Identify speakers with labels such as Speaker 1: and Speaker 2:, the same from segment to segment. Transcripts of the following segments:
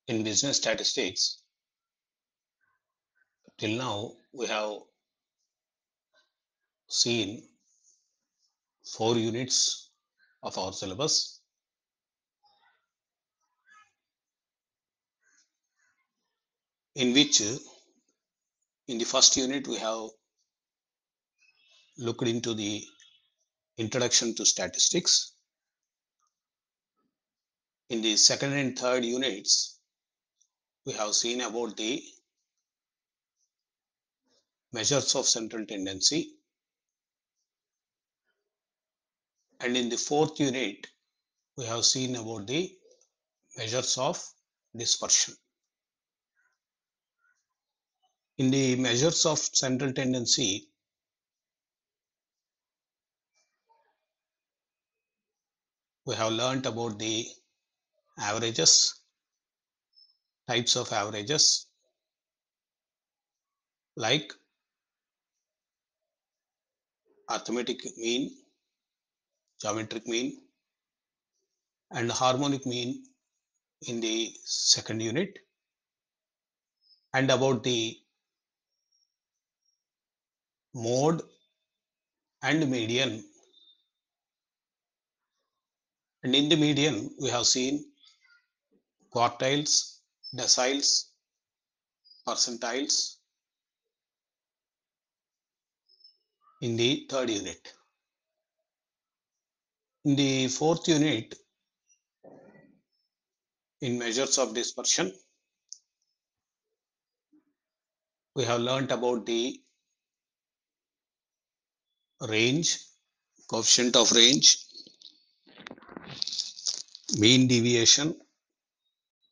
Speaker 1: In business statistics, till now we have seen 4 units of our syllabus, in which in the first unit we have looked into the introduction to statistics. In the second and third units, we have seen about the measures of central tendency. And in the fourth unit, we have seen about the measures of dispersion. In the measures of central tendency, we have learnt about the averages, types of averages, like arithmetic mean, geometric mean, and harmonic mean in the second unit, and about the mode and median. And in the median, we have seen quartiles, deciles, percentiles in the third unit. In the fourth unit, in measures of dispersion, we have learnt about the range, coefficient of range, mean deviation,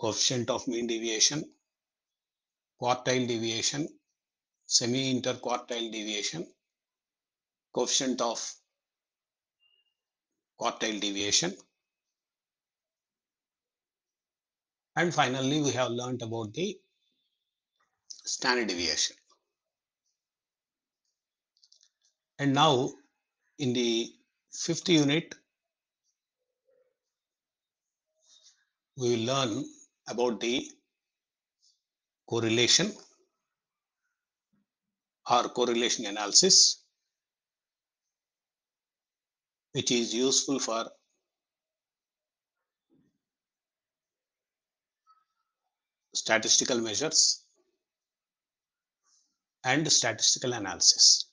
Speaker 1: coefficient of mean deviation, quartile deviation, semi-interquartile deviation, coefficient of quartile deviation, and finally we have learnt about the standard deviation. And now in the fifth unit, we will learn about the correlation or correlation analysis, which is useful for statistical measures and statistical analysis.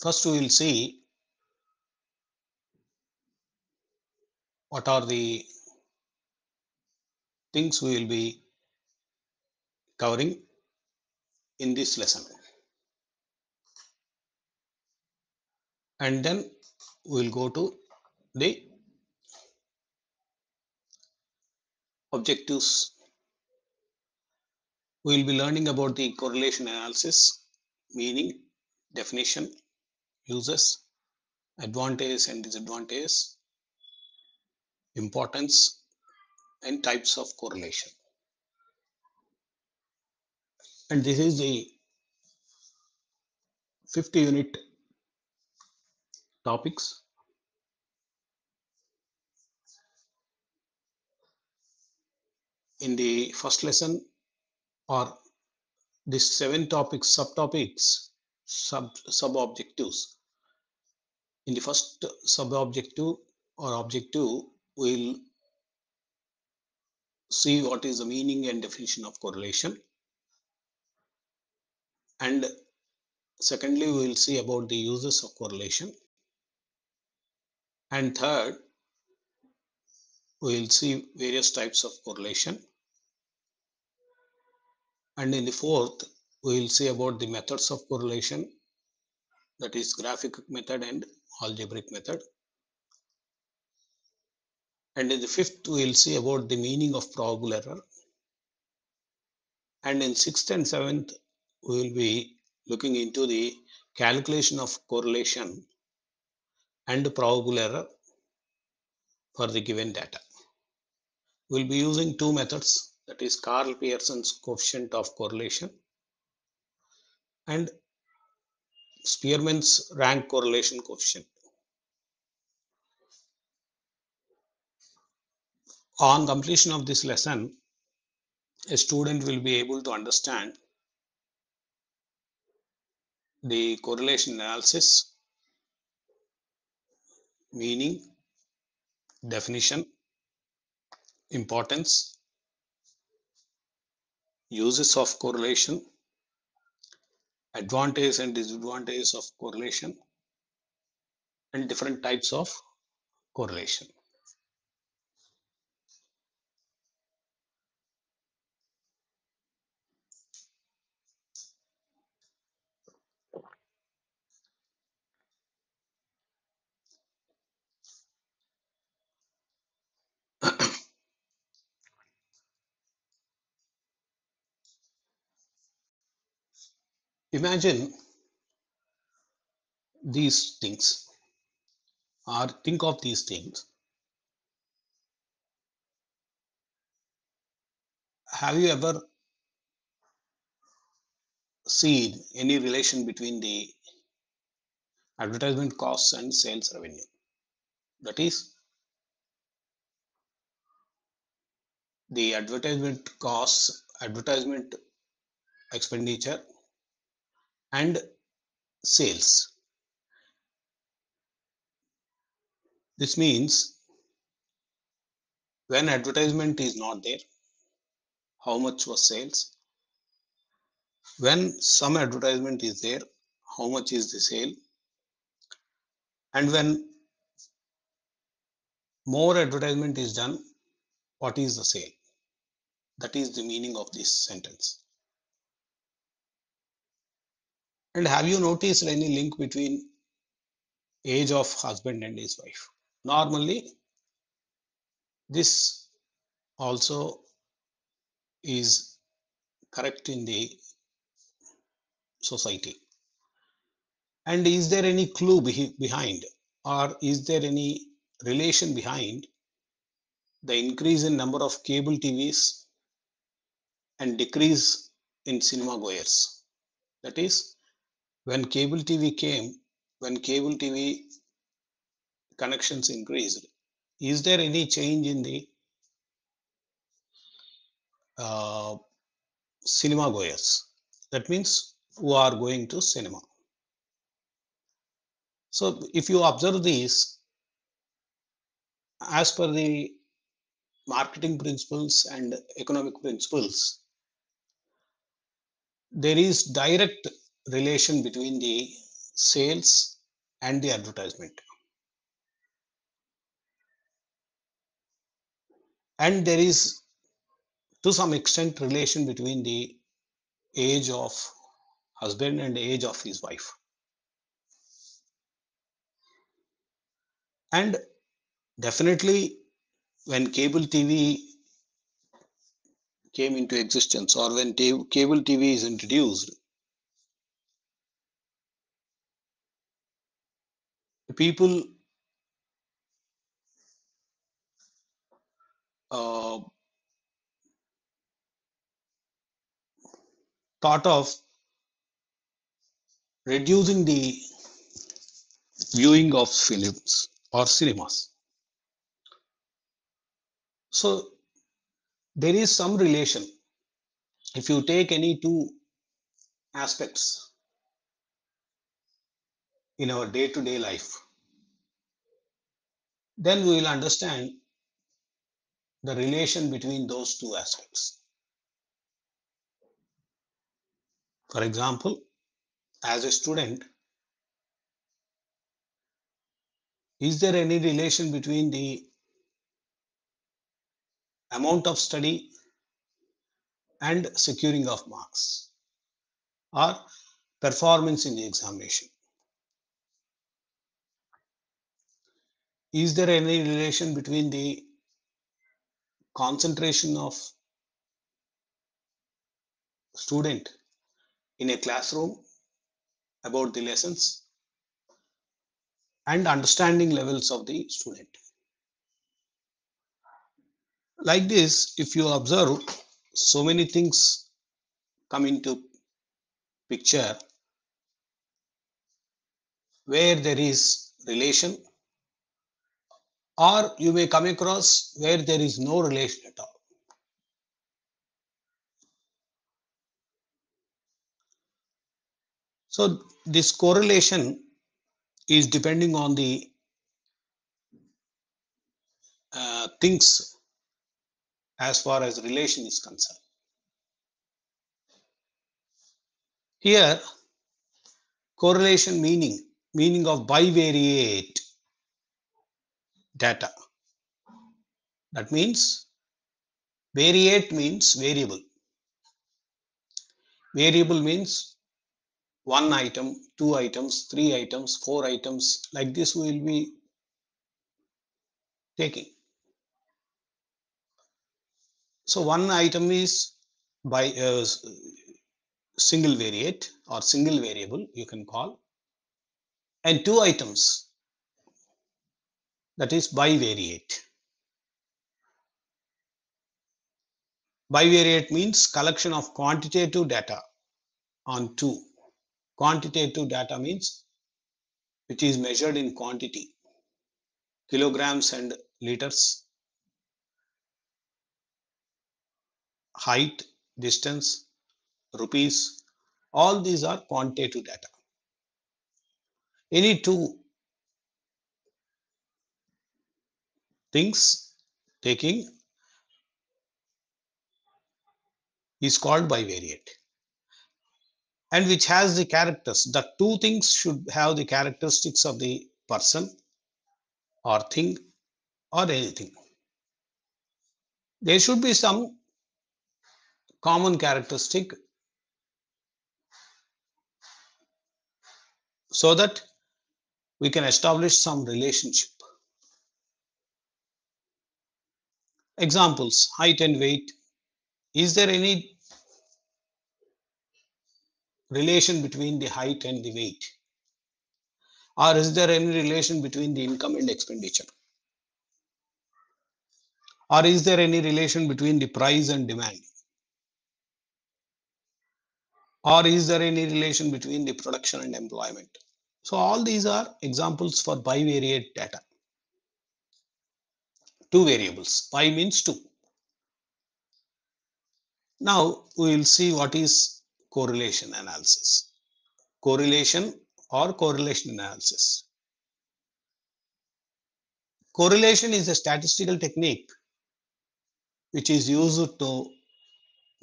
Speaker 1: First, we will see what are the things we will be covering in this lesson. And then we will go to the objectives. We will be learning about the correlation analysis, meaning, definition, uses, advantages and disadvantages, importance, and types of correlation. And this is the fifth unit topics. In the first lesson, or these 7 topics, subtopics, sub-objectives. In the first sub-objective or objective, we'll see what is the meaning and definition of correlation. And secondly, we will see about the uses of correlation. And third, we will see various types of correlation. And in the fourth, we will see about the methods of correlation, that is graphic method and algebraic method. And in the fifth, we will see about the meaning of probable error. And in sixth and seventh, we will be looking into the calculation of correlation and probable error for the given data. We'll be using 2 methods, that is Karl Pearson's coefficient of correlation and Spearman's rank correlation coefficient. On completion of this lesson, a student will be able to understand the correlation analysis, meaning, definition, importance, uses of correlation, advantages and disadvantages of correlation, and different types of correlation. Imagine these things, or think of these things. Have you ever seen any relation between the advertisement costs and sales revenue? That is, the advertisement costs, advertisement expenditure, and sales. This means when advertisement is not there, how much was sales? When some advertisement is there, how much is the sale? And when more advertisement is done, what is the sale? That is the meaning of this sentence. And have you noticed any link between age of husband and his wife? Normally, this also is correct in the society. And is there any clue behind, or is there any relation behind the increase in number of cable TVs and decrease in cinema goers? That is, when cable TV came, when cable TV connections increased, is there any change in the uh, cinema goers? That means who are going to cinema. So if you observe these, as per the marketing principles and economic principles, there is direct relation between the sales and the advertisement, and there is to some extent relation between the age of husband and age of his wife. And definitely, when cable TV came into existence, or when cable TV is introduced, people uh, thought of reducing the viewing of films or cinemas. So there is some relation. If you take any two aspects in our day to day life, then we will understand the relation between those two aspects. For example, as a student, is there any relation between the amount of study and securing of marks or performance in the examination? Is there any relation between the concentration of student in a classroom about the lessons and understanding levels of the student? Like this, if you observe, so many things come into picture where there is relation or you may come across where there is no relation at all. So this correlation is depending on the things as far as relation is concerned. Here, correlation meaning of bivariate data. That means variate means variable. Variable means one item, two items, three items, four items. Like this, we will be taking. So one item is by single variate or single variable, you can call, and two items, that is bivariate. Bivariate means collection of quantitative data on two. Quantitative data means which is measured in quantity, kilograms and liters, height, distance, rupees. All these are quantitative data. Any two things taking is called bivariate, and which has the characters. The two things should have the characteristics of the person or thing or anything. There should be some common characteristic so that we can establish some relationship. Examples: height and weight. Is there any relation between the height and the weight? Or is there any relation between the income and expenditure? Or is there any relation between the price and demand? Or is there any relation between the production and employment? So all these are examples for bivariate data. Two variables. Bi means two. Now we will see what is correlation analysis. Correlation or correlation analysis. Correlation is a statistical technique which is used to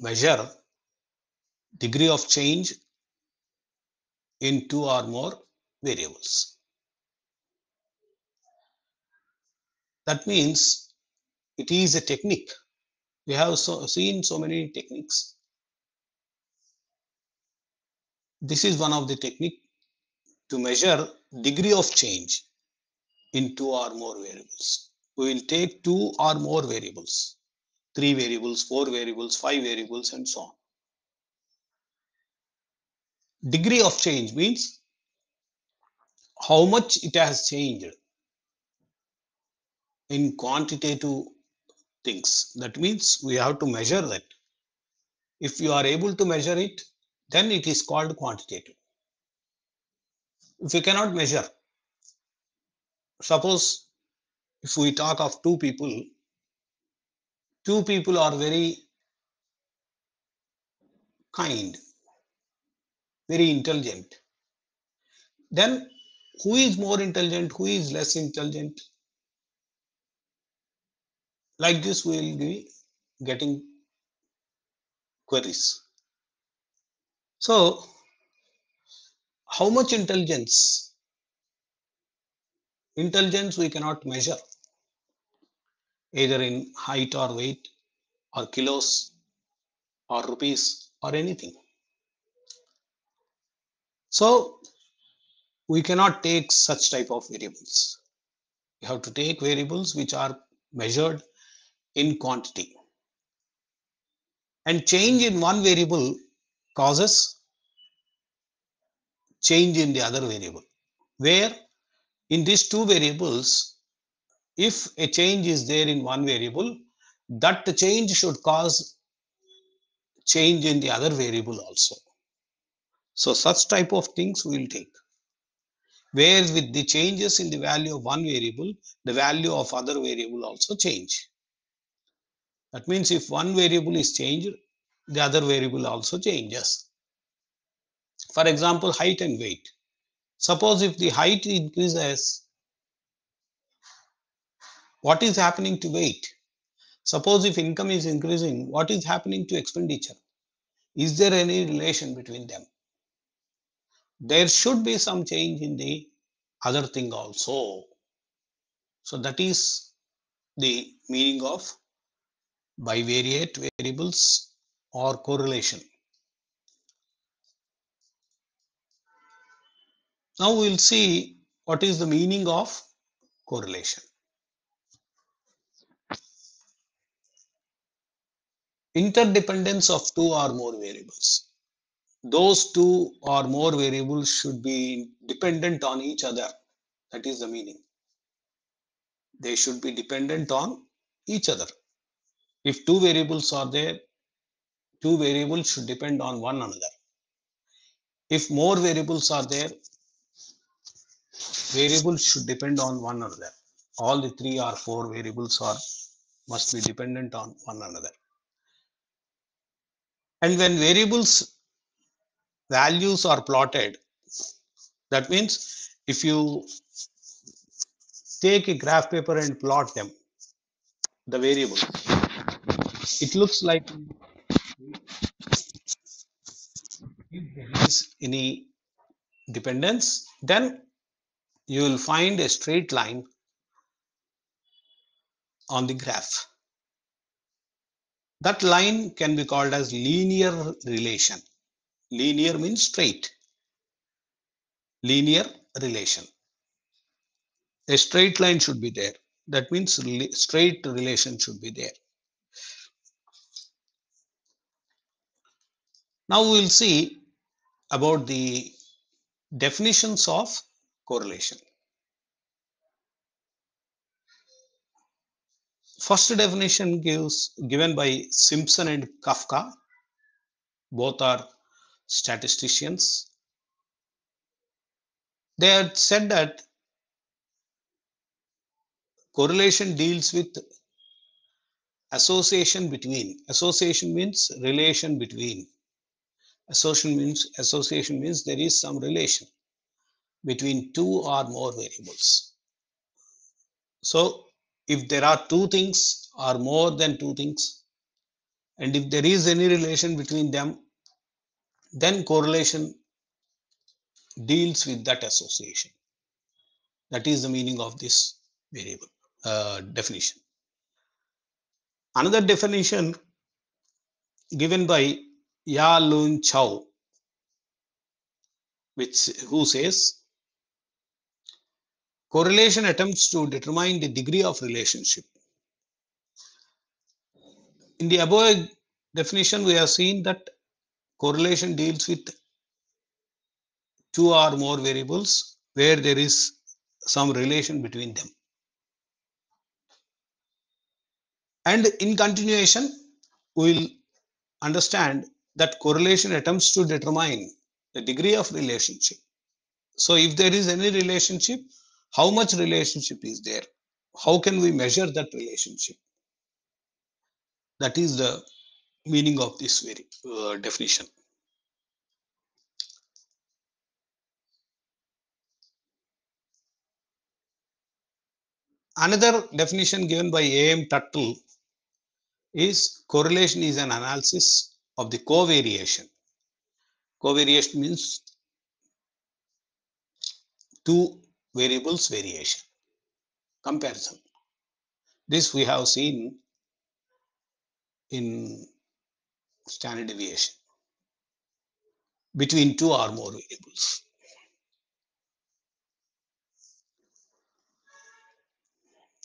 Speaker 1: measure degree of change in two or more variables. That means it is a technique. We have seen so many techniques. This is one of the technique to measure degree of change in two or more variables. We will take two or more variables, three variables, four variables, five variables, and so on. Degree of change means how much it has changed in quantitative things. That means we have to measure that. If you are able to measure it, then it is called quantitative. If you cannot measure, suppose if we talk of two people are very kind, very intelligent, then who is more intelligent, who is less intelligent? Like this, we will be getting queries. So, how much intelligence? Intelligence we cannot measure either in height or weight or kilos or rupees or anything. So, we cannot take such type of variables. We have to take variables which are measured in quantity. And change in one variable causes change in the other variable. Where in these two variables, if a change is there in one variable, that change should cause change in the other variable also. So such type of things we will take. where with the changes in the value of one variable, the value of other variable also change. That means if one variable is changed, the other variable also changes. For example, height and weight. Suppose if the height increases, what is happening to weight? Suppose if income is increasing, what is happening to expenditure? Is there any relation between them? There should be some change in the other thing also. So that is the meaning of bivariate variables or correlation. Now we will see what is the meaning of correlation. Interdependence of two or more variables. Those two or more variables should be dependent on each other. That is the meaning. They should be dependent on each other. If two variables are there, two variables should depend on one another. If more variables are there, variables should depend on one another. All the three or four variables are must be dependent on one another. And when variables values are plotted, that means if you take a graph paper and plot them, the variable, it looks like if there is any dependence, then you will find a straight line on the graph. That line can be called as linear relation. Linear means straight. Linear relation. A straight line should be there. That means straight relation should be there. Now we will see about the definitions of correlation. First definition given by Simpson and Kafka. Both are statisticians. They had said that correlation deals with association between. Association means relation between. Association means there is some relation between two or more variables. So if there are two things or more than two things, and if there is any relation between them, then correlation deals with that association. That is the meaning of this variable definition. Another definition given by Ya Lun Chow, who says correlation attempts to determine the degree of relationship. In the above definition, we have seen that correlation deals with two or more variables where there is some relation between them. And in continuation, we will understand that correlation attempts to determine the degree of relationship. So if there is any relationship, how much relationship is there? How can we measure that relationship? That is the meaning of this very definition. Another definition given by A.M. Tuttle is correlation is an analysis of the covariation. Covariation means two variables variation, comparison. This we have seen in standard deviation between two or more variables.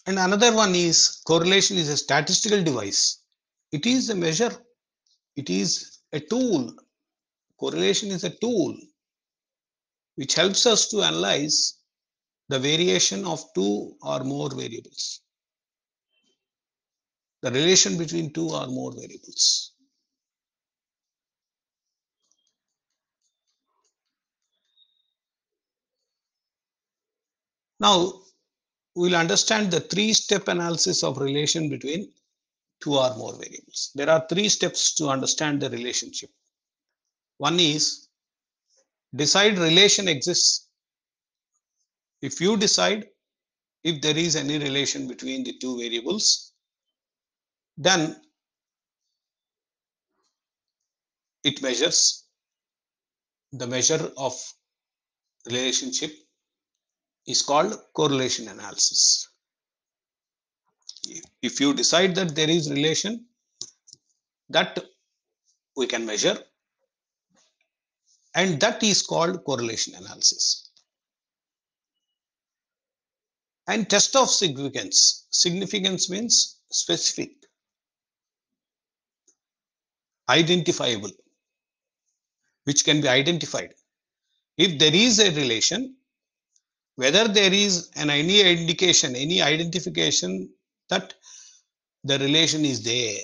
Speaker 1: And another one is correlation is a statistical device. It is a measure. It is a tool. Correlation is a tool which helps us to analyze the variation of two or more variables, the relation between two or more variables. Now we'll understand the three-step analysis of relation between two or more variables. There are three steps to understand the relationship. One is decide relation exists. If you decide if there is any relation between the two variables, then it measures. The measure of relationship is called correlation analysis. If you decide that there is relation that we can measure, and that is called correlation analysis. And test of significance. Significance means specific, identifiable, which can be identified. If there is a relation, whether there is any indication, any identification that the relation is there,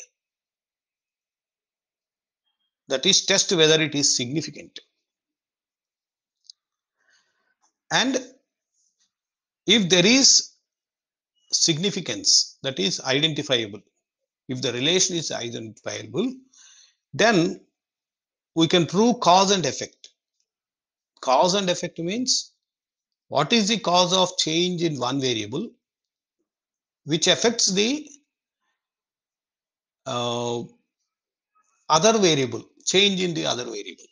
Speaker 1: that is test whether it is significant. And if there is significance, that is identifiable, if the relation is identifiable, then we can prove cause and effect. Cause and effect means what is the cause of change in one variable which affects the uh, other variable, change in the other variable.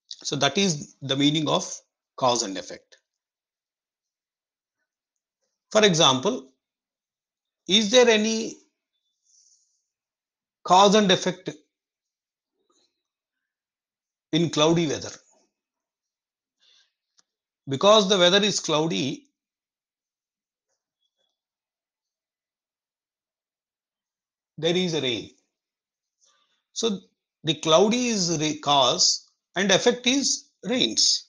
Speaker 1: So that is the meaning of cause and effect. For example, is there any cause and effect in cloudy weather? Because the weather is cloudy, there is a rain. So the cloudy is the cause and effect is rains.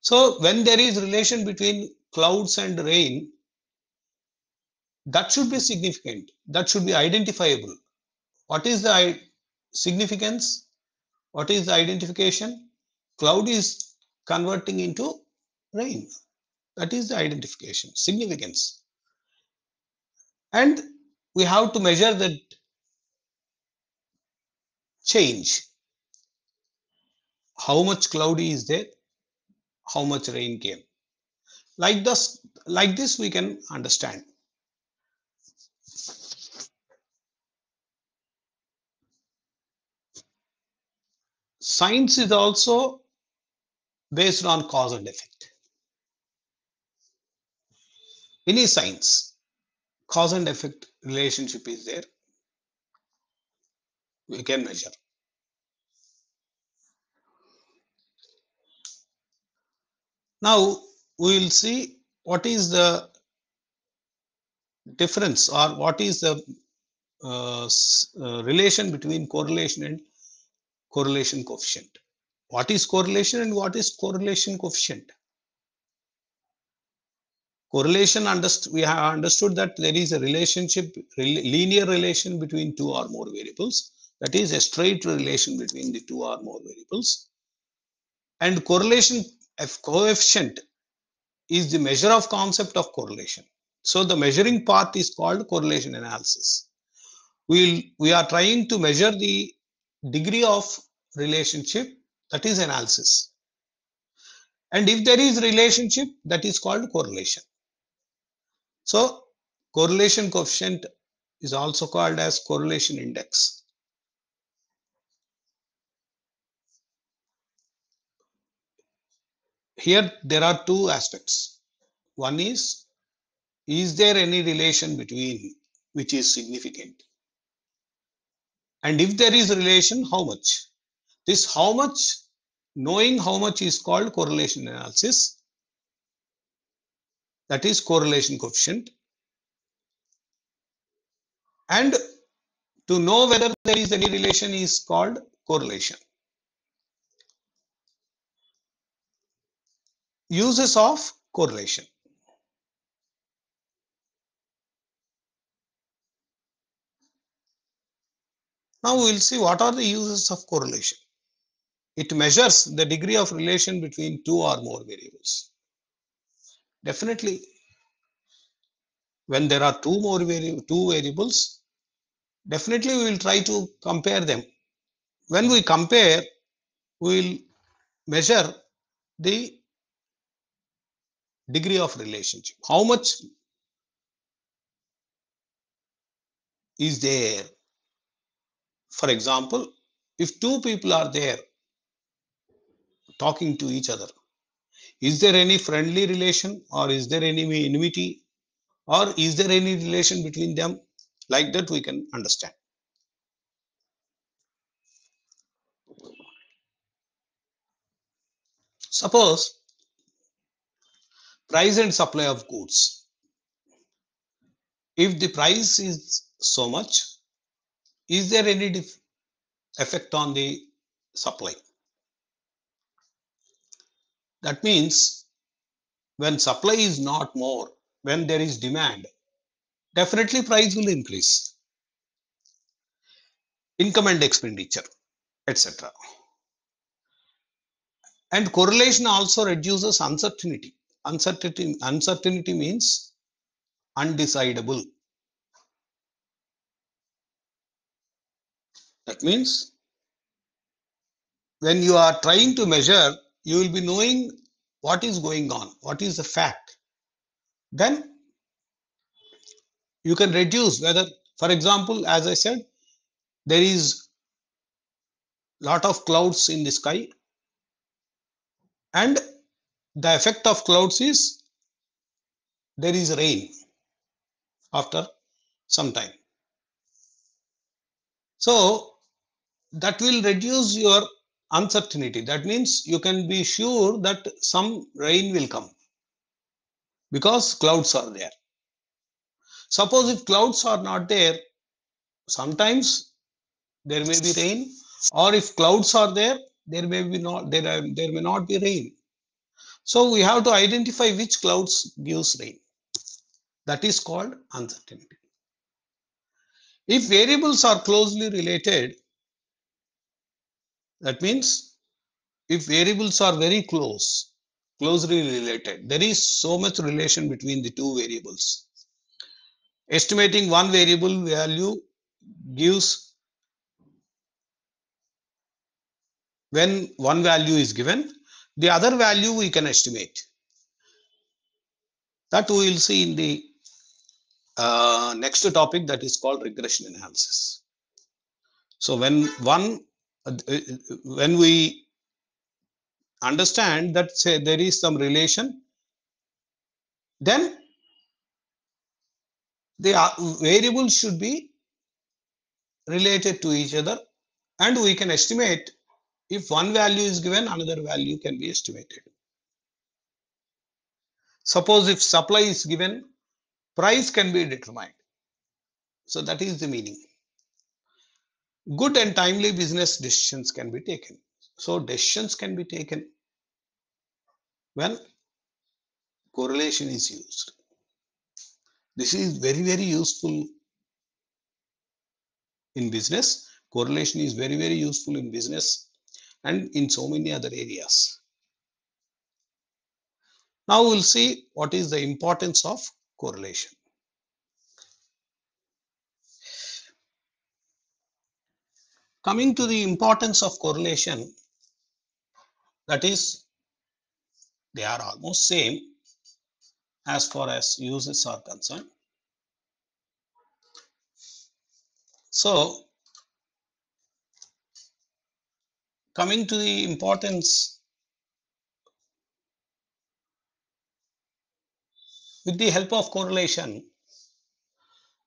Speaker 1: So when there is relation between clouds and rain, that should be significant. That should be identifiable. What is the significance? What is the identification? Cloud is converting into rain. That is the identification, significance. And we have to measure the change. How much cloudy is there? How much rain came? Like this we can understand. Science is also based on cause and effect. Any science, cause and effect relationship is there. We can measure. Now we will see what is the difference or what is the relation between correlation and correlation coefficient. What is correlation and what is correlation coefficient? Correlation, we have understood that there is a relationship, linear relation between two or more variables. That is a straight relation between the two or more variables. And correlation coefficient is the measure of concept of correlation. So the measuring part is called correlation analysis. We are trying to measure the degree of relationship, that is analysis. And if there is relationship, that is called correlation. So correlation coefficient is also called as correlation index. Here there are two aspects. One is there any relation between which is significant? And if there is a relation, how much? This how much, knowing how much is called correlation analysis. That is correlation coefficient. And to know whether there is any relation is called correlation. Uses of correlation. Now we will see what are the uses of correlation. It measures the degree of relation between two or more variables. Definitely, when there are two variables, definitely we will try to compare them. When we compare, we will measure the degree of relationship. How much is there? For example, if two people are there talking to each other, is there any friendly relation, or is there any enmity, or is there any relation between them? Like that we can understand. Suppose price and supply of goods. If the price is so much, is there any effect on the supply? That means when supply is not more, when there is demand, definitely price will increase. Income and expenditure, etc. And correlation also reduces uncertainty. Uncertainty means undecidable. That means when you are trying to measure, you will be knowing what is going on, what is the fact. Then you can reduce whether, for example, as I said, there is lot of clouds in the sky, and the effect of clouds is there is rain after some time. So that will reduce your uncertainty. That means you can be sure that some rain will come because clouds are there. Suppose if clouds are not there, sometimes there may be rain, or if clouds are there, there may not be rain. So we have to identify which clouds gives rain. That is called uncertainty. If variables are closely related, that means if variables are very closely related, there is so much relation between the two variables. Estimating one variable value gives, when one value is given, the other value we can estimate. That we will see in the next topic, that is called regression analysis. So when we understand that, say, there is some relation, then the variables should be related to each other, and we can estimate. If one value is given, another value can be estimated. Suppose if supply is given, price can be determined. So that is the meaning. Good and timely business decisions can be taken. So decisions can be taken when correlation is used. This is very useful in business. Correlation is very useful in business and in so many other areas. Now we'll see what is the importance of correlation. Coming to the importance of correlation, that is, they are almost same as far as uses are concerned. So coming to the importance, with the help of correlation,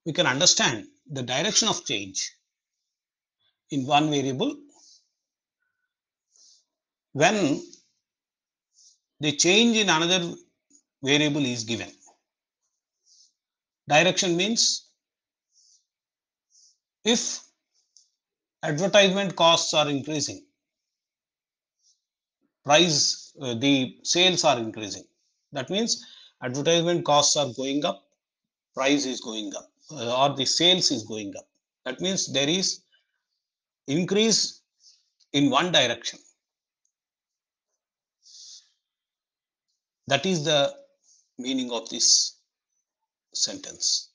Speaker 1: we can understand the direction of change in one variable when the change in another variable is given. Direction means if advertisement costs are increasing, the sales are increasing. That means advertisement costs are going up, price is going up, or the sales is going up. That means there is increase in one direction. That is the meaning of this sentence.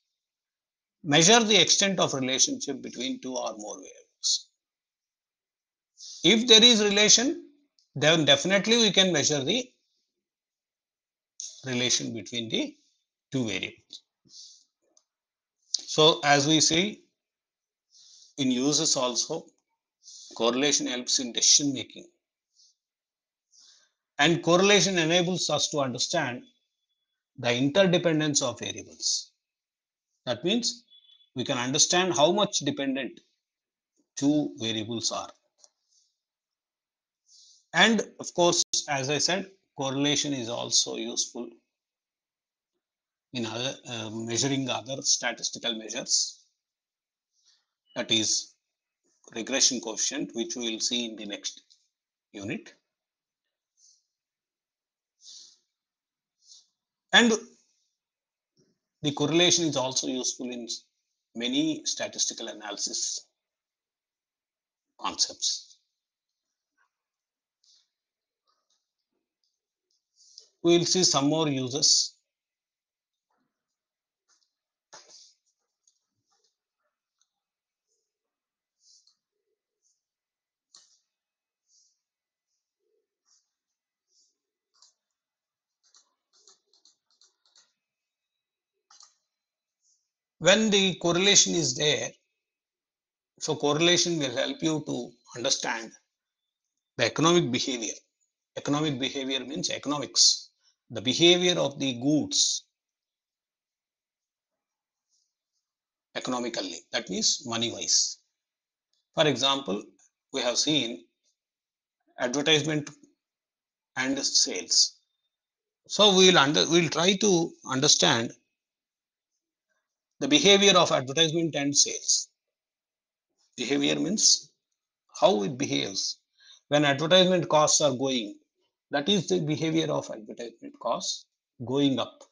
Speaker 1: Measure the extent of relationship between two or more variables. If there is relation, then definitely we can measure the relation between the two variables. So as we see in uses also, correlation helps in decision making, and correlation enables us to understand the interdependence of variables. That means we can understand how much dependent two variables are. And of course, as I said, correlation is also useful in other, measuring other statistical measures, that is regression coefficient, which we will see in the next unit. And the correlation is also useful in many statistical analysis concepts. We will see some more uses. When the correlation is there, so correlation will help you to understand the economic behavior. Economic behavior means economics, the behavior of the goods economically, that means money wise. For example, we have seen advertisement and sales. So we'll try to understand the behavior of advertisement and sales. Behavior means how it behaves when advertisement costs are going. That is the behavior of advertisement costs going up.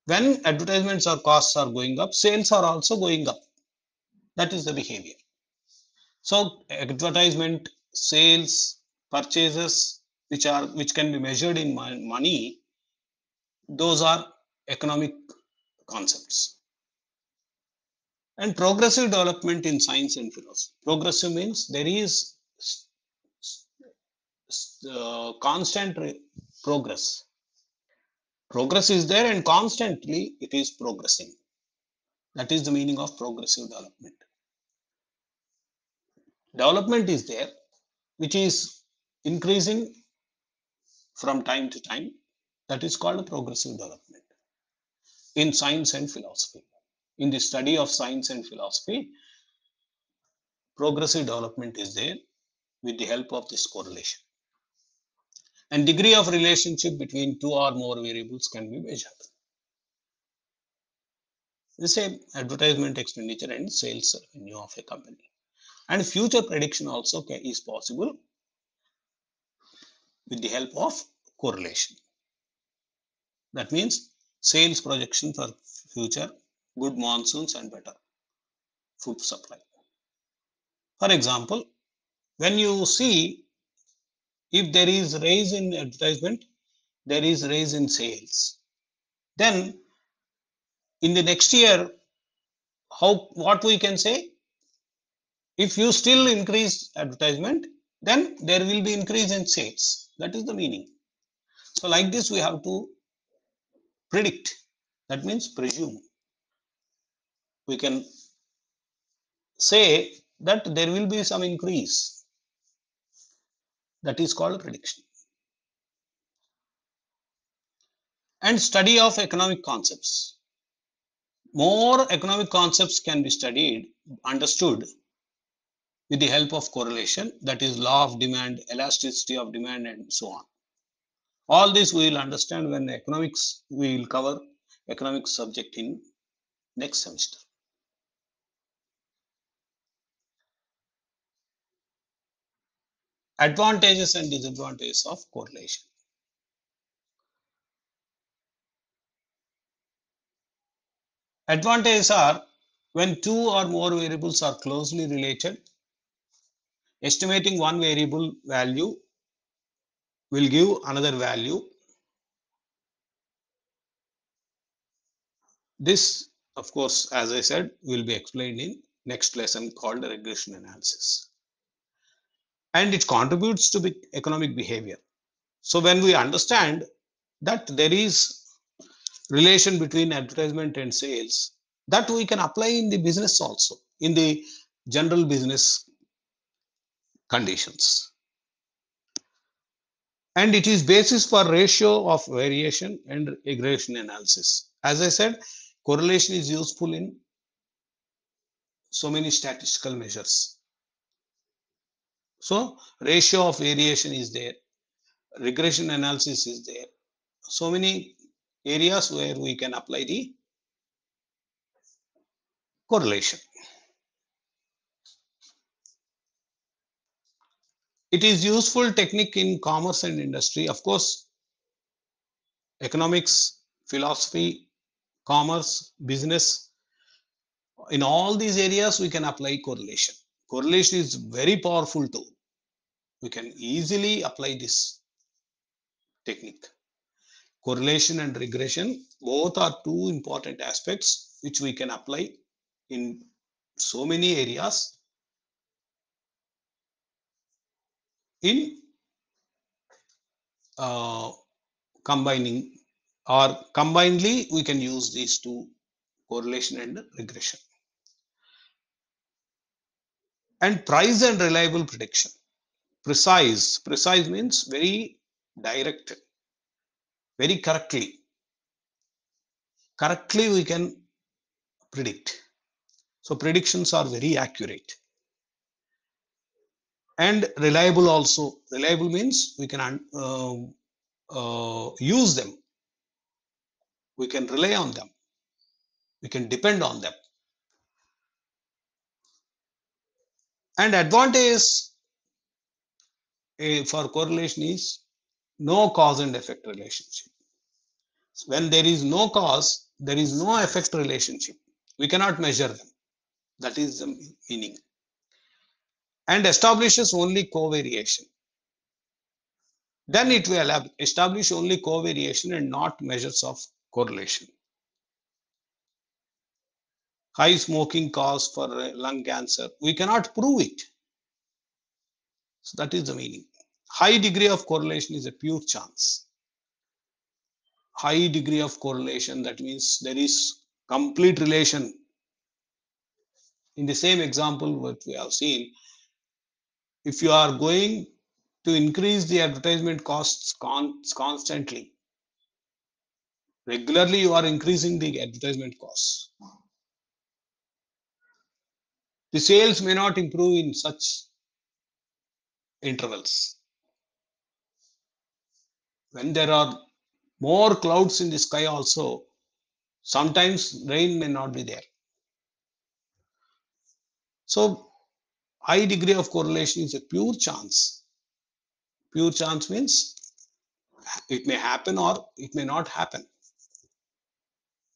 Speaker 1: When advertisements or costs are going up, sales are also going up. That is the behavior. So advertisement, sales, purchases, which can be measured in money, those are economic concepts. And progressive development in science and philosophy. Progressive means there is constant progress. Progress is there and constantly it is progressing. That is the meaning of progressive development. Development is there, which is increasing from time to time. That is called progressive development in science and philosophy. In the study of science and philosophy, progressive development is there with the help of this correlation. And degree of relationship between two or more variables can be measured. The same advertisement expenditure and sales revenue of a company. And future prediction also is possible with the help of correlation. That means sales projection for future, good monsoons and better food supply. For example, when you see if there is rise in advertisement, there is rise in sales, then in the next year, what we can say, if you still increase advertisement, then there will be increase in sales. That is the meaning. So like this we have to predict, that means presume. We can say that there will be some increase, that is called prediction. And study of economic concepts. More economic concepts can be studied, understood with the help of correlation, that is law of demand, elasticity of demand and so on. All this we will understand when economics, we will cover economics subject in next semester. Advantages and disadvantages of correlation. Advantages are when two or more variables are closely related, estimating one variable value will give another value. This, of course, as I said, will be explained in next lesson called regression analysis. And it contributes to economic behavior. So when we understand that there is relation between advertisement and sales, that we can apply in the business also, in the general business conditions. And it is basis for ratio of variation and regression analysis. As I said, correlation is useful in so many statistical measures. So ratio of variation is there, regression analysis is there. So many areas where we can apply the correlation. It is useful technique in commerce and industry. Of course, economics, philosophy, commerce, business, in all these areas we can apply correlation. Correlation is very powerful tool. We can easily apply this technique. Correlation and regression both are two important aspects which we can apply in so many areas in combining, or combinedly we can use these two, correlation and regression. And price and reliable prediction. Precise means very direct, very correctly we can predict. So predictions are very accurate. And reliable also. Reliable means we can use them, we can rely on them, we can depend on them. And advantage for correlation is no cause and effect relationship. When there is no cause, there is no effect relationship, we cannot measure them. That is the meaning. And establishes only covariation. Then it will establish only covariation and not measures of correlation. High smoking cause for lung cancer, we cannot prove it. So that is the meaning. High degree of correlation is a pure chance. High degree of correlation, that means there is complete relation. In the same example what we have seen, if you are going to increase the advertisement costs constantly, regularly you are increasing the advertisement costs, the sales may not improve in such intervals. When there are more clouds in the sky also, sometimes rain may not be there. So high degree of correlation is a pure chance. Pure chance means it may happen or it may not happen.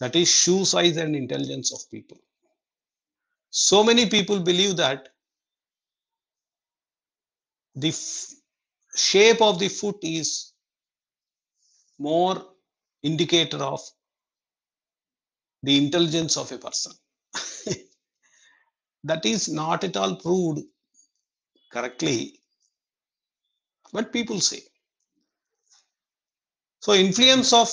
Speaker 1: That is shoe size and intelligence of people. So many people believe that the shape of the foot is more indicator of the intelligence of a person. That is not at all proved correctly, but people say. So influence of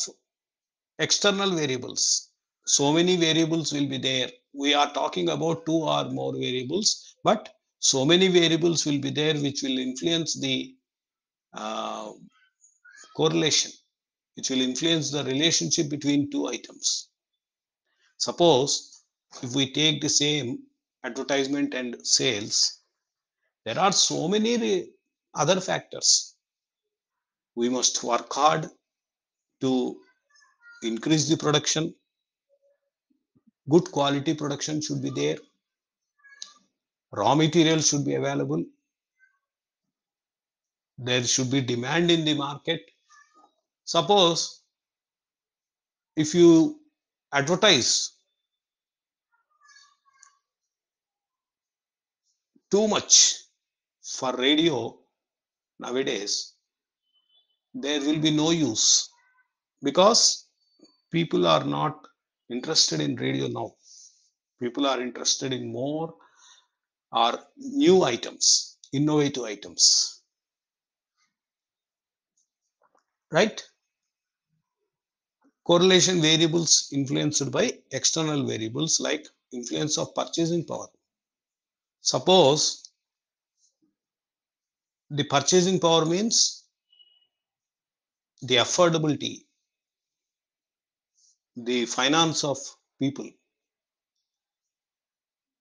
Speaker 1: external variables. So many variables will be there. We are talking about two or more variables, but so many variables will be there which will influence the uh, correlation, which will influence the relationship between two items. Suppose if we take the same advertisement and sales, there are so many other factors. We must work hard to increase the production. Good quality production should be there. Raw material should be available. There should be demand in the market. Suppose if you advertise too much for radio nowadays, there will be no use, because people are not interested in radio now. People are interested in more or new items, innovative items, right? Correlation variables influenced by external variables like influence of purchasing power. Suppose the purchasing power means the affordability, the finance of people.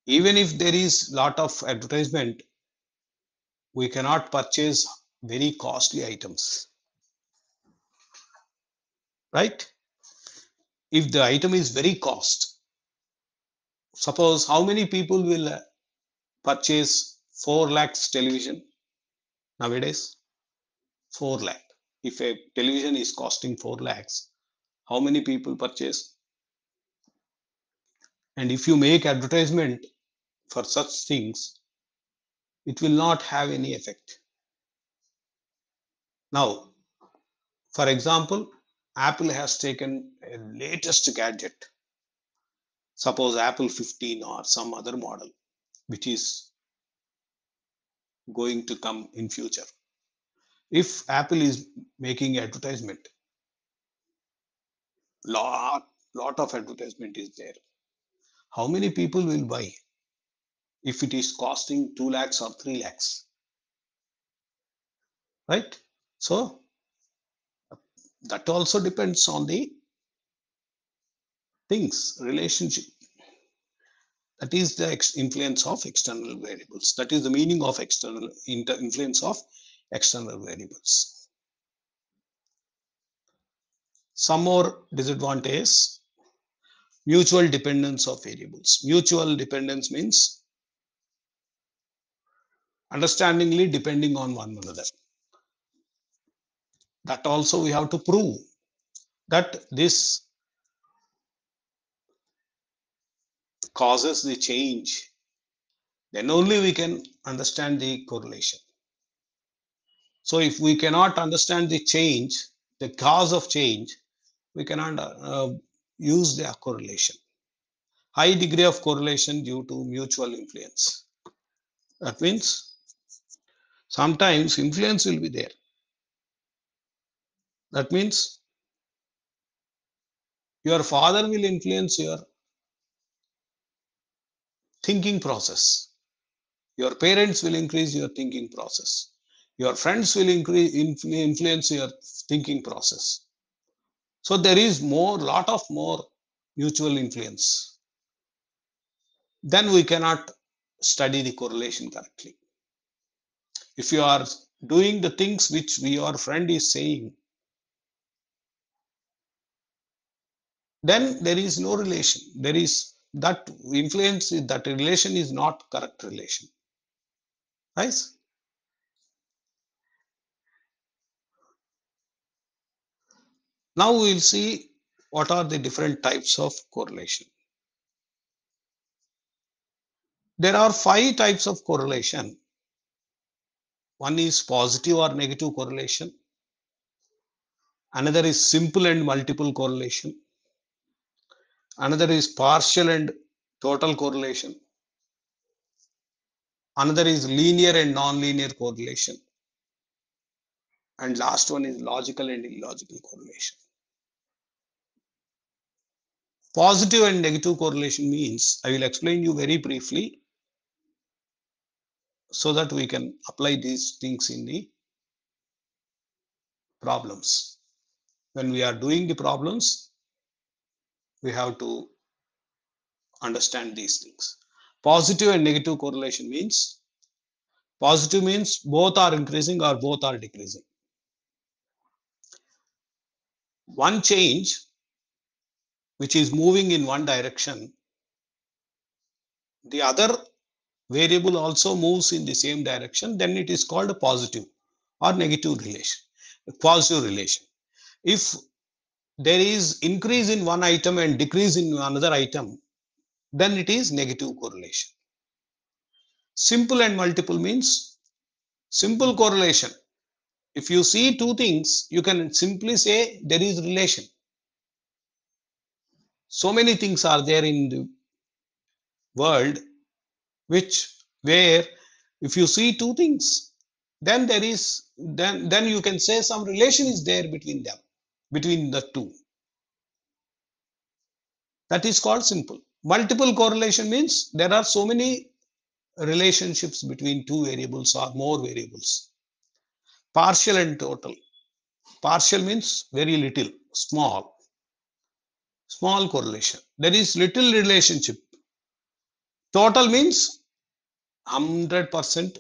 Speaker 1: Even if there is lot of advertisement, we cannot purchase very costly items, right? If the item is very cost, suppose how many people will purchase 4 lakhs television nowadays? 4 lakh. If a television is costing 4 lakhs, how many people purchase? And if you make advertisement for such things, it will not have any effect. Now, for example, Apple has taken a latest gadget, suppose Apple 15 or some other model, which is going to come in future. If Apple is making advertisement, lot of advertisement is there. How many people will buy if it is costing 2 lakhs or 3 lakhs, right? So that also depends on the things, relationship. That is the influence of external variables. That is the meaning of external influence of external variables. Some more disadvantages: mutual dependence of variables. Mutual dependence means understandingly depending on one another. That also we have to prove that this causes the change. Then only we can understand the correlation. So if we cannot understand the change, the cause of change, we cannot use the correlation. High degree of correlation due to mutual influence. That means sometimes influence will be there. That means your father will influence your thinking process. Your parents will increase your thinking process. Your friends will influence your thinking process. So there is lot of more mutual influence. Then we cannot study the correlation correctly. If you are doing the things which your friend is saying, then there is no relation. There is that influence, that relation is not correct relation. Right? Now we will see what are the different types of correlation. There are 5 types of correlation. One is positive or negative correlation. Another is simple and multiple correlation. Another is partial and total correlation. Another is linear and non-linear correlation. And last one is logical and illogical correlation. Positive and negative correlation means, I will explain you very briefly so that we can apply these things in the problems. When we are doing the problems, we have to understand these things. Positive and negative correlation means, positive means both are increasing or both are decreasing. One change which is moving in one direction, the other variable also moves in the same direction, then it is called a positive or negative relation, a positive relation. If there is increase in one item and decrease in another item, then it is negative correlation. Simple and multiple means simple correlation. If you see two things, you can simply say there is relation. So many things are there in the world which where if you see two things, then there is then you can say some relation is there between them, between the two. That is called simple. Multiple correlation means there are so many relationships between two variables or more variables. Partial and total. Partial means very little, small correlation. There is little relationship. Total means 100%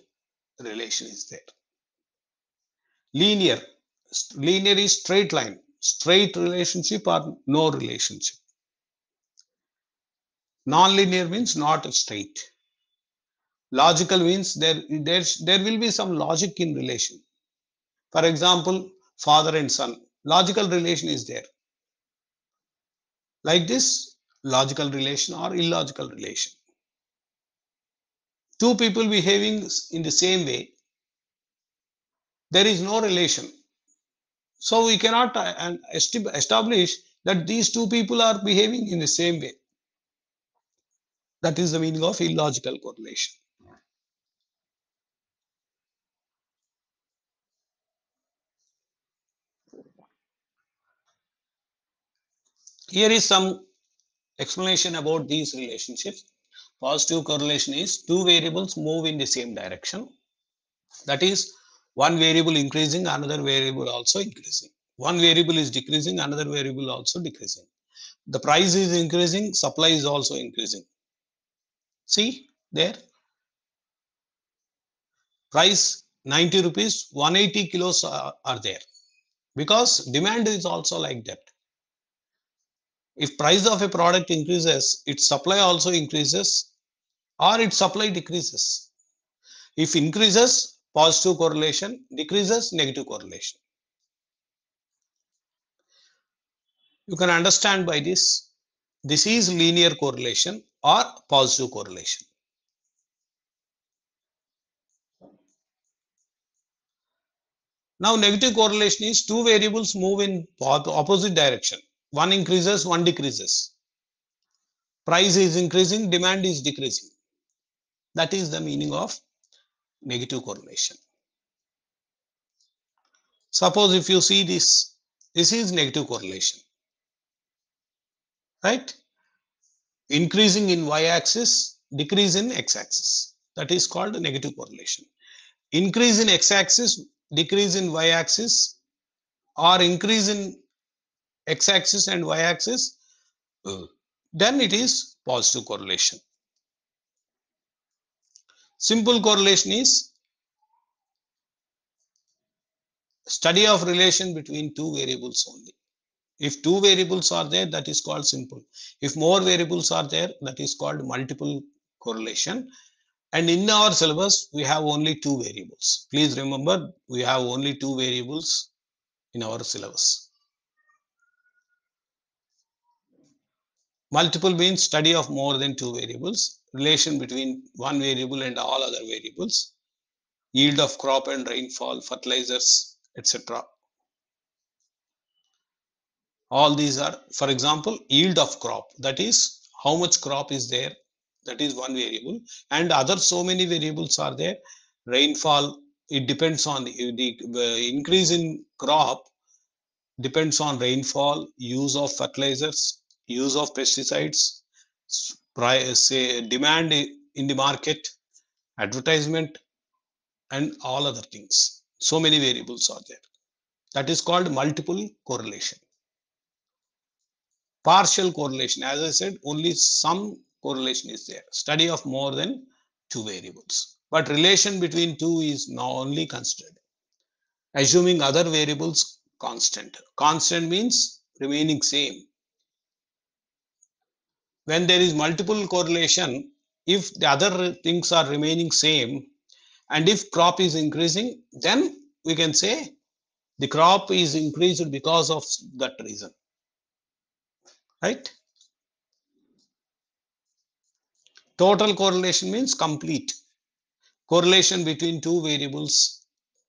Speaker 1: relation is there. Linear. Linear is straight line, straight relationship or no relationship. Non-linear means not straight. Logical means there will be some logic in relation. For example, father and son, logical relation is there. Like this, logical relation or illogical relation. Two people behaving in the same way, there is no relation. So we cannot establish that these two people are behaving in the same way. That is the meaning of illogical correlation. Here is some explanation about these relationships. Positive correlation is two variables move in the same direction. That is, one variable increasing, another variable also increasing. One variable is decreasing, another variable also decreasing. The price is increasing, supply is also increasing. See there, price 90 rupees, 180 kilos are there because demand is also like that. If price of a product increases, its supply also increases or its supply decreases. If increases, positive correlation, decreases, negative correlation. You can understand by this, this is linear correlation or positive correlation. Now, negative correlation is two variables move in opposite direction. One increases, one decreases. Price is increasing, demand is decreasing. That is the meaning of negative correlation. Suppose if you see this, this is negative correlation, right? Increasing in y-axis, decrease in x-axis. That is called negative correlation. Increase in x-axis, decrease in y-axis, or increase in x-axis and y-axis, then it is positive correlation. Simple correlation is study of relation between two variables only. If two variables are there, that is called simple. If more variables are there, that is called multiple correlation. And in our syllabus, we have only two variables. Please remember, we have only two variables in our syllabus. Multiple means study of more than two variables, relation between one variable and all other variables, yield of crop and rainfall, fertilizers, etc. All these are, for example, yield of crop, that is how much crop is there, that is one variable, and other so many variables are there. Rainfall, it depends on the increase in crop depends on rainfall, use of fertilizers, use of pesticides, price, say, demand in the market, advertisement, and all other things. So many variables are there. That is called multiple correlation. Partial correlation, as I said, only some correlation is there. Study of more than two variables. But relation between two is now only considered. Assuming other variables constant. Constant means remaining same. When there is multiple correlation, if the other things are remaining same, and if crop is increasing, then we can say the crop is increased because of that reason, right? Total correlation means complete correlation between two variables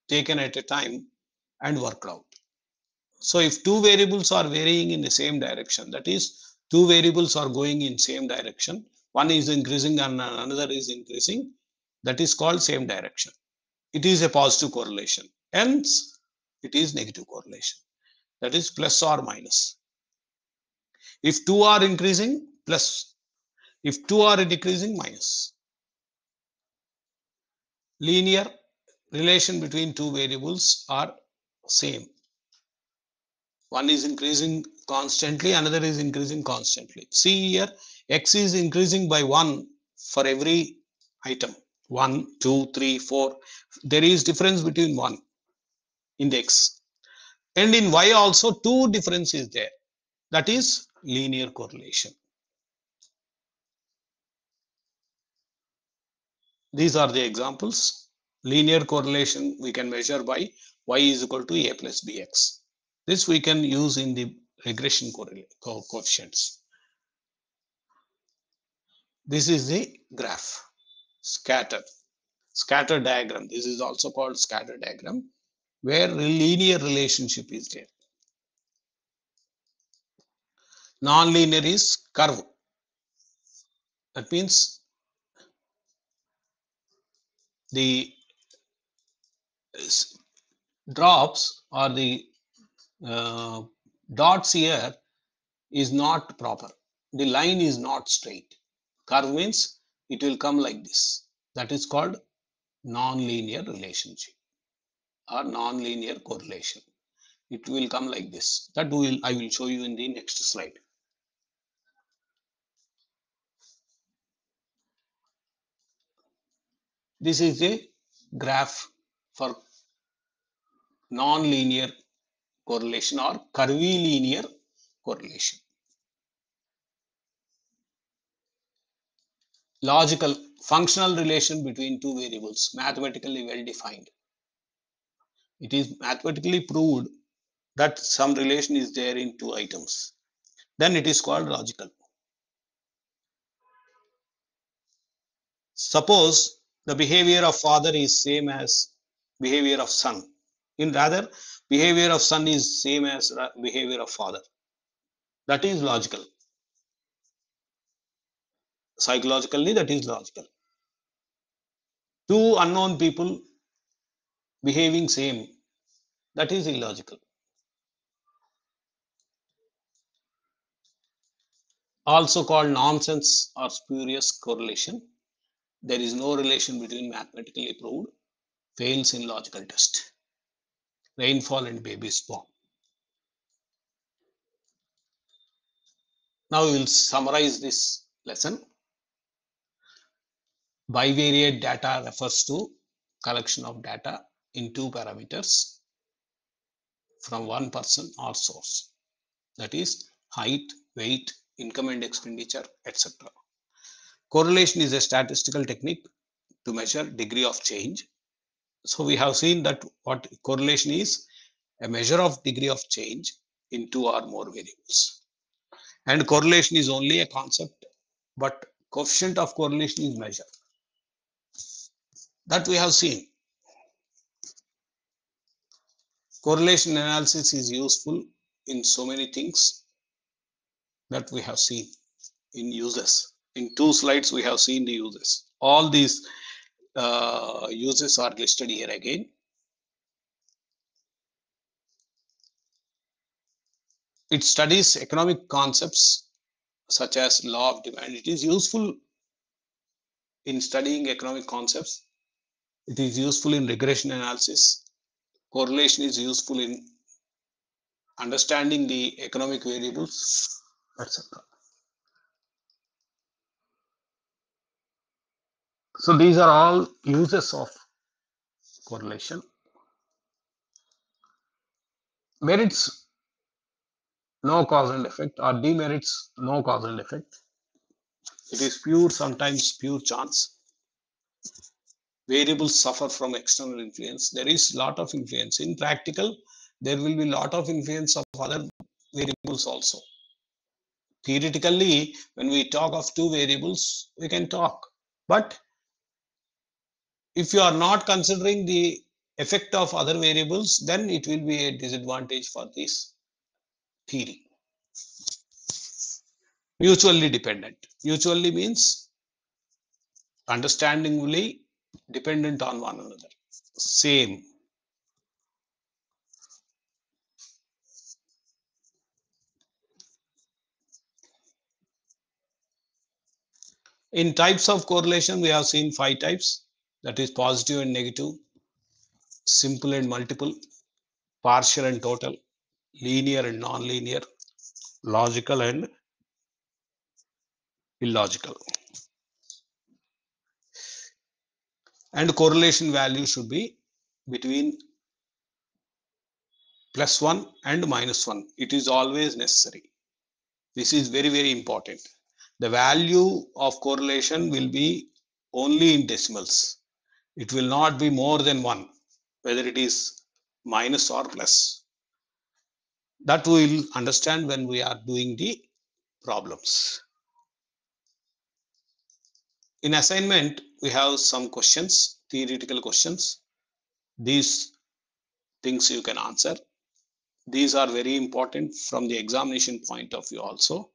Speaker 1: taken at a time and worked out. So if two variables are varying in the same direction, that is two variables are going in same direction, one is increasing and another is increasing, that is called same direction. It is a positive correlation. Hence, it is negative correlation. That is plus or minus. If two are increasing, plus. If two are decreasing, minus. Linear relation between two variables are same. One is increasing constantly, another is increasing constantly. See here, x is increasing by 1 for every item. 1, 2, 3, 4. There is difference between 1 in the x. And in y also 2 difference is there. That is linear correlation. These are the examples. Linear correlation we can measure by y is equal to a plus bx. This we can use in the regression coefficients. This is the graph, scatter diagram. This is also called scatter diagram, where linear relationship is there. Non-linear is curve. That means the drops or the dots here is not proper. The line is not straight. Curve means it will come like this. That is called non-linear relationship or non-linear correlation. It will come like this. That I will show you in the next slide. This is a graph for non-linear correlation or curvilinear correlation. Logical functional relation between two variables, mathematically well defined. It is mathematically proved that some relation is there in two items. Then it is called logical. Suppose the behavior of father is same as behavior of son. In rather, behavior of son is same as behavior of father. That is logical. Psychologically, that is logical. Two unknown people behaving same, that is illogical. Also called nonsense or spurious correlation. There is no relation between mathematically proved, fails in logical test. Rainfall and babies born. Now we will summarize this lesson. Bivariate data refers to collection of data in two parameters from one person or source, that is height, weight, income and expenditure, etc. Correlation is a statistical technique to measure degree of change. So we have seen that what correlation is, a measure of degree of change in two or more variables. And correlation is only a concept, but coefficient of correlation is measured. That we have seen. Correlation analysis is useful in so many things that we have seen in uses. In 2 slides, we have seen the uses. All these uses are listed here again. It studies economic concepts such as law of demand. It is useful in studying economic concepts. It is useful in regression analysis. Correlation is useful in understanding the economic variables, etc. So these are all uses of correlation. Merits, no cause and effect, or demerits, no cause and effect. It is pure, sometimes pure chance. Variables suffer from external influence. There is lot of influence. In practical, there will be lot of influence of other variables also. Theoretically, when we talk of two variables, we can talk. But if you are not considering the effect of other variables, then it will be a disadvantage for this theory. Mutually dependent. Mutually means understandingly dependent on one another. Same. In types of correlation, we have seen 5 types, that is positive and negative, simple and multiple, partial and total, linear and non-linear, logical and illogical. And correlation value should be between +1 and -1. It is always necessary. This is very, very important. The value of correlation will be only in decimals. It will not be more than 1, whether it is minus or plus. That we will understand when we are doing the problems. In assignment, we have some questions, theoretical questions. These things you can answer. These are very important from the examination point of view also.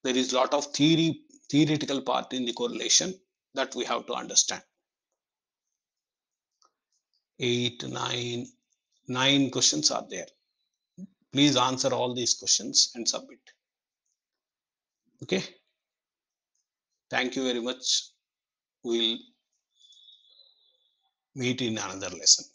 Speaker 1: There is a lot of theoretical part in the correlation that we have to understand. 8, 9 questions are there. Please answer all these questions and submit. Okay. Thank you very much. We'll meet in another lesson.